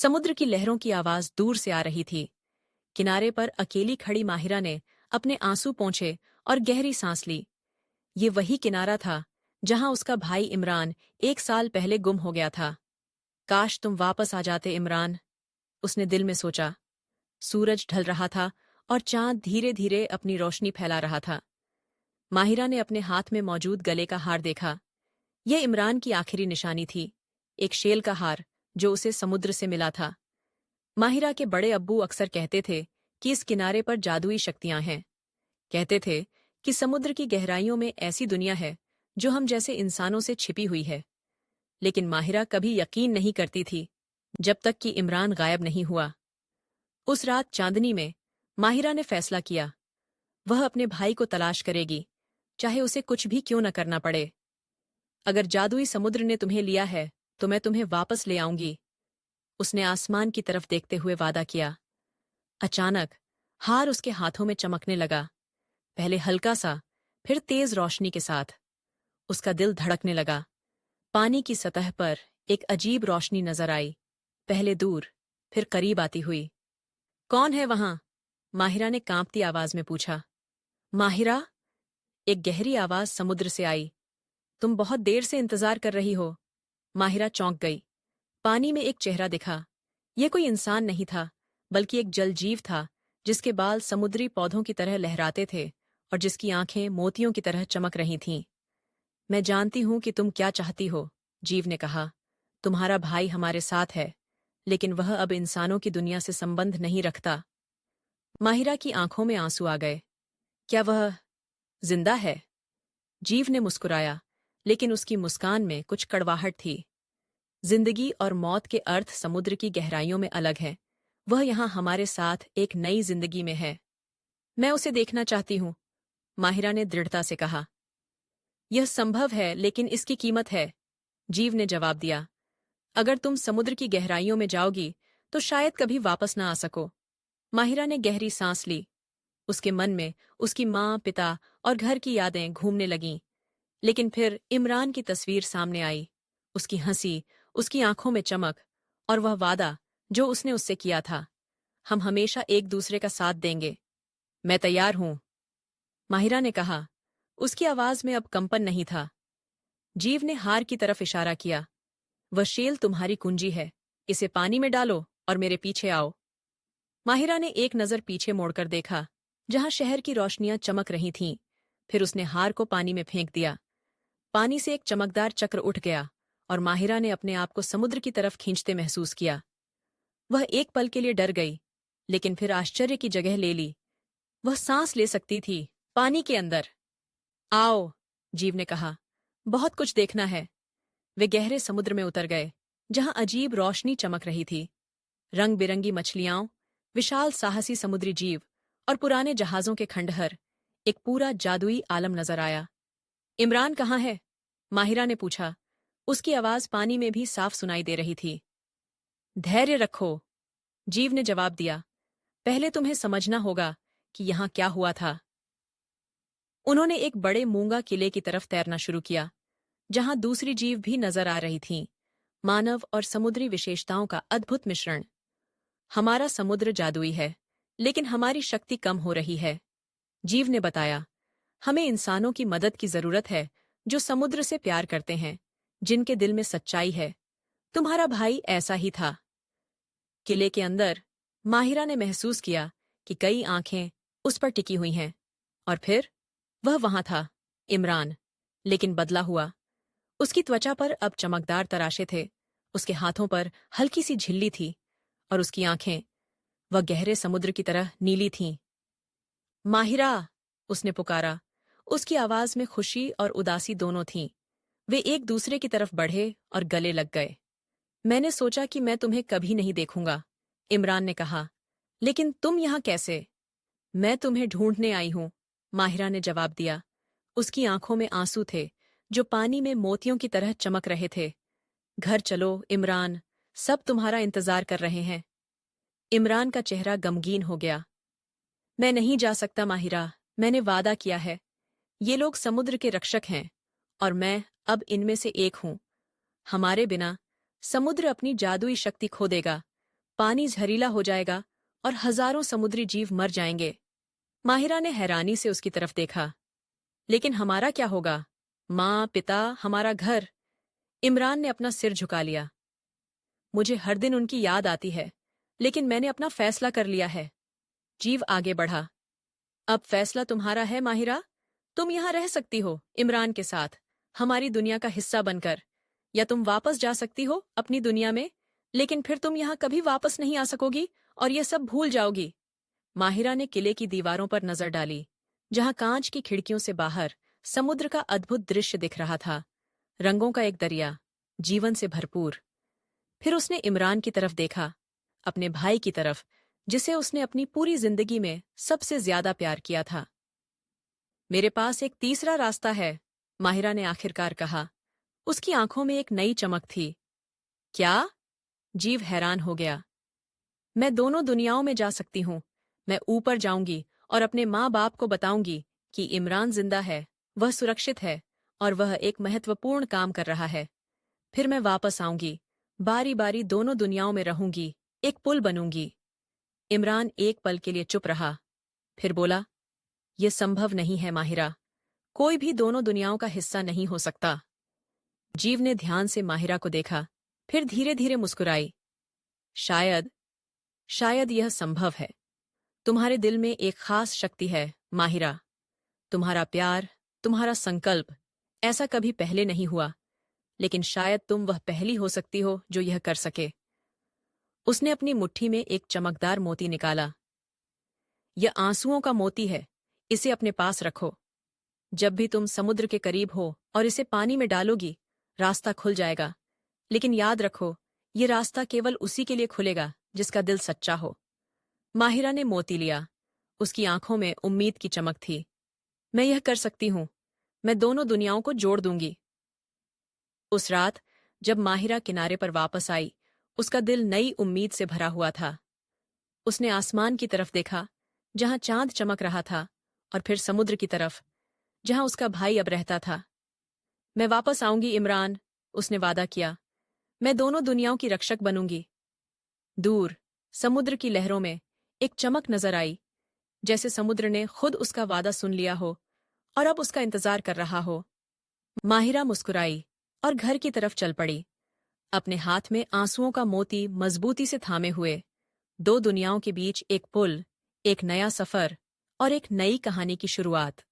समुद्र की लहरों की आवाज दूर से आ रही थी। किनारे पर अकेली खड़ी माहिरा ने अपने आंसू पोंछे और गहरी सांस ली। ये वही किनारा था जहां उसका भाई इमरान 1 साल पहले गुम हो गया था। काश तुम वापस आ जाते इमरान, उसने दिल में सोचा। सूरज ढल रहा था और चांद धीरे धीरे अपनी रोशनी फैला रहा था। माहिरा ने अपने हाथ में मौजूद गले का हार देखा। यह इमरान की आखिरी निशानी थी, एक शेल का हार जो उसे समुद्र से मिला था। माहिरा के बड़े अब्बू अक्सर कहते थे कि इस किनारे पर जादुई शक्तियां हैं। कहते थे कि समुद्र की गहराइयों में ऐसी दुनिया है जो हम जैसे इंसानों से छिपी हुई है। लेकिन माहिरा कभी यकीन नहीं करती थी जब तक कि इमरान गायब नहीं हुआ। उस रात चांदनी में माहिरा ने फैसला किया, वह अपने भाई को तलाश करेगी, चाहे उसे कुछ भी क्यों न करना पड़े। अगर जादुई समुद्र ने तुम्हें लिया है तो मैं तुम्हें वापस ले आऊंगी, उसने आसमान की तरफ देखते हुए वादा किया। अचानक हार उसके हाथों में चमकने लगा, पहले हल्का सा, फिर तेज रोशनी के साथ। उसका दिल धड़कने लगा। पानी की सतह पर एक अजीब रोशनी नजर आई, पहले दूर, फिर करीब आती हुई। कौन है वहां? माहिरा ने कांपती आवाज में पूछा। माहिरा, एक गहरी आवाज समुद्र से आई। तुम बहुत देर से इंतजार कर रही हो। माहिरा चौंक गई। पानी में एक चेहरा दिखा। यह कोई इंसान नहीं था, बल्कि एक जलजीव था जिसके बाल समुद्री पौधों की तरह लहराते थे और जिसकी आंखें मोतियों की तरह चमक रही थीं। मैं जानती हूं कि तुम क्या चाहती हो, जीव ने कहा। तुम्हारा भाई हमारे साथ है, लेकिन वह अब इंसानों की दुनिया से संबंध नहीं रखता। माहिरा की आंखों में आंसू आ गए। क्या वह जिंदा है? जीव ने मुस्कुराया, लेकिन उसकी मुस्कान में कुछ कड़वाहट थी। जिंदगी और मौत के अर्थ समुद्र की गहराइयों में अलग हैं। वह यहां हमारे साथ एक नई जिंदगी में है। मैं उसे देखना चाहती हूं, माहिरा ने दृढ़ता से कहा। यह संभव है, लेकिन इसकी कीमत है, जीव ने जवाब दिया। अगर तुम समुद्र की गहराइयों में जाओगी तो शायद कभी वापस ना आ सको। माहिरा ने गहरी सांस ली। उसके मन में उसकी माँ, पिता और घर की यादें घूमने लगीं। लेकिन फिर इमरान की तस्वीर सामने आई, उसकी हंसी, उसकी आंखों में चमक, और वह वादा जो उसने उससे किया था, हम हमेशा एक दूसरे का साथ देंगे। मैं तैयार हूं, माहिरा ने कहा। उसकी आवाज में अब कंपन नहीं था। जीव ने हार की तरफ इशारा किया। वह शेल तुम्हारी कुंजी है, इसे पानी में डालो और मेरे पीछे आओ। माहिरा ने एक नजर पीछे मोड़कर देखा, जहां शहर की रोशनियां चमक रही थीं। फिर उसने हार को पानी में फेंक दिया। पानी से एक चमकदार चक्र उठ गया और माहिरा ने अपने आप को समुद्र की तरफ खींचते महसूस किया। वह एक पल के लिए डर गई, लेकिन फिर आश्चर्य की जगह ले ली। वह सांस ले सकती थी, पानी के अंदर। आओ, जीव ने कहा, बहुत कुछ देखना है। वे गहरे समुद्र में उतर गए, जहां अजीब रोशनी चमक रही थी। रंग बिरंगी मछलियां, विशाल साहसी समुद्री जीव और पुराने जहाजों के खंडहर, एक पूरा जादुई आलम नजर आया। इमरान कहाँ है? माहिरा ने पूछा। उसकी आवाज पानी में भी साफ सुनाई दे रही थी। धैर्य रखो, जीव ने जवाब दिया। पहले तुम्हें समझना होगा कि यहां क्या हुआ था। उन्होंने एक बड़े मूंगा किले की तरफ तैरना शुरू किया, जहां दूसरी जीव भी नजर आ रही थीं। मानव और समुद्री विशेषताओं का अद्भुत मिश्रण। हमारा समुद्र जादुई है, लेकिन हमारी शक्ति कम हो रही है, जीव ने बताया। हमें इंसानों की मदद की जरूरत है, जो समुद्र से प्यार करते हैं, जिनके दिल में सच्चाई है। तुम्हारा भाई ऐसा ही था। किले के अंदर माहिरा ने महसूस किया कि कई आंखें उस पर टिकी हुई हैं। और फिर वह वहां था, इमरान, लेकिन बदला हुआ। उसकी त्वचा पर अब चमकदार तराशे थे, उसके हाथों पर हल्की सी झिल्ली थी, और उसकी आंखें, वह गहरे समुद्र की तरह नीली थीं। माहिरा, उसने पुकारा। उसकी आवाज में खुशी और उदासी दोनों थीं। वे एक दूसरे की तरफ बढ़े और गले लग गए। मैंने सोचा कि मैं तुम्हें कभी नहीं देखूंगा, इमरान ने कहा। लेकिन तुम यहां कैसे? मैं तुम्हें ढूंढने आई हूं, माहिरा ने जवाब दिया। उसकी आंखों में आंसू थे, जो पानी में मोतियों की तरह चमक रहे थे। घर चलो, इमरान, सब तुम्हारा इंतजार कर रहे हैं। इमरान का चेहरा गमगीन हो गया। मैं नहीं जा सकता माहिरा, मैंने वादा किया है। ये लोग समुद्र के रक्षक हैं, और मैं अब इनमें से एक हूं। हमारे बिना समुद्र अपनी जादुई शक्ति खो देगा। पानी जहरीला हो जाएगा और हजारों समुद्री जीव मर जाएंगे। माहिरा ने हैरानी से उसकी तरफ देखा। लेकिन हमारा क्या होगा? माँ, पिता, हमारा घर। इमरान ने अपना सिर झुका लिया। मुझे हर दिन उनकी याद आती है, लेकिन मैंने अपना फैसला कर लिया है। जीव आगे बढ़ा। अब फैसला तुम्हारा है माहिरा। तुम यहां रह सकती हो इमरान के साथ, हमारी दुनिया का हिस्सा बनकर, या तुम वापस जा सकती हो अपनी दुनिया में, लेकिन फिर तुम यहां कभी वापस नहीं आ सकोगी और ये सब भूल जाओगी। माहिरा ने किले की दीवारों पर नजर डाली, जहां कांच की खिड़कियों से बाहर समुद्र का अद्भुत दृश्य दिख रहा था, रंगों का एक दरिया, जीवन से भरपूर। फिर उसने इमरान की तरफ देखा, अपने भाई की तरफ, जिसे उसने अपनी पूरी जिंदगी में सबसे ज्यादा प्यार किया था। मेरे पास एक तीसरा रास्ता है, माहिरा ने आखिरकार कहा। उसकी आंखों में एक नई चमक थी। क्या? जीव हैरान हो गया। मैं दोनों दुनियाओं में जा सकती हूँ। मैं ऊपर जाऊंगी और अपने माँ बाप को बताऊंगी कि इमरान जिंदा है, वह सुरक्षित है और वह एक महत्वपूर्ण काम कर रहा है। फिर मैं वापस आऊंगी, बारी बारी दोनों दुनियाओं में रहूंगी, एक पुल बनूंगी। इमरान एक पल के लिए चुप रहा, फिर बोला, यह संभव नहीं है माहिरा। कोई भी दोनों दुनियाओं का हिस्सा नहीं हो सकता। जीव ने ध्यान से माहिरा को देखा, फिर धीरे धीरे मुस्कुराई। शायद शायद यह संभव है। तुम्हारे दिल में एक खास शक्ति है माहिरा। तुम्हारा प्यार, तुम्हारा संकल्प, ऐसा कभी पहले नहीं हुआ, लेकिन शायद तुम वह पहली हो सकती हो जो यह कर सके। उसने अपनी मुट्ठी में एक चमकदार मोती निकाला। यह आंसुओं का मोती है, इसे अपने पास रखो। जब भी तुम समुद्र के करीब हो और इसे पानी में डालोगी, रास्ता खुल जाएगा। लेकिन याद रखो, ये रास्ता केवल उसी के लिए खुलेगा जिसका दिल सच्चा हो। माहिरा ने मोती लिया। उसकी आंखों में उम्मीद की चमक थी। मैं यह कर सकती हूँ। मैं दोनों दुनियाओं को जोड़ दूंगी। उस रात जब माहिरा किनारे पर वापस आई, उसका दिल नई उम्मीद से भरा हुआ था। उसने आसमान की तरफ देखा, जहां चांद चमक रहा था, और फिर समुद्र की तरफ, जहां उसका भाई अब रहता था। मैं वापस आऊंगी इमरान, उसने वादा किया। मैं दोनों दुनियाओं की रक्षक बनूंगी। दूर समुद्र की लहरों में एक चमक नजर आई, जैसे समुद्र ने खुद उसका वादा सुन लिया हो और अब उसका इंतजार कर रहा हो। माहिरा मुस्कुराई और घर की तरफ चल पड़ी, अपने हाथ में आंसुओं का मोती मजबूती से थामे हुए। दो दुनियाओं के बीच एक पुल, एक नया सफर और एक नई कहानी की शुरुआत।